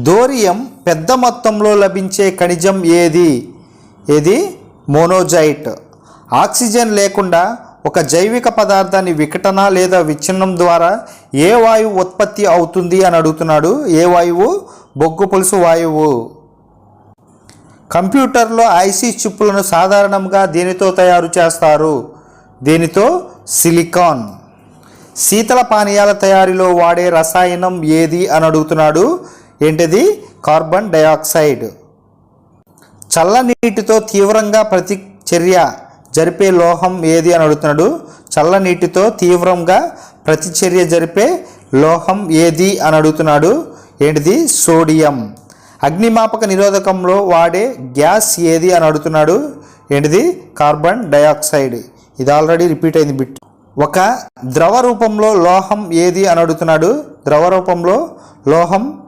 Thorium పెద్ద మొత్తంలో లభించే ఖనిజం ఏది మోనోజైట్. ఆక్సిజన్ లేకుండా ఒక జైవిక పదార్థాన్ని విఘటన లేదా విచ్ఛిన్నం ద్వారా ఏ వాయువు ఉత్పత్తి అవుతుంది అని అడుగుతున్నాడు. ఏ వాయువు? బొగ్గు పులుసు వాయువు. కంప్యూటర్లో ఐసి చిప్పులను సాధారణంగా దేనితో తయారు చేస్తారు? దేనితో? సిలికాన్. శీతల పానీయాల తయారీలో వాడే రసాయనం ఏది అని అడుగుతున్నాడు. ఏంటిది? Carbon dioxide. చల్లనీటితో తీవ్రంగా ప్రతిచర్య జరిపే లోహం ఏది అని అడుగుతున్నాడు. చల్లనీటితో తీవ్రంగా ప్రతిచర్య జరిపే లోహం ఏది అని అడుగుతున్నాడు. ఏంటిది? సోడియం. అగ్నిమాపక నిరోధకంలో వాడే గ్యాస్ ఏది అని అడుగుతున్నాడు. ఏంటిది? Carbon dioxide. ఇది ఆల్రెడీ రిపీట్ అయింది బిట్. ఒక ద్రవ రూపంలో లోహం ఏది అని అడుగుతున్నాడు. ద్రవ రూపంలో లోహం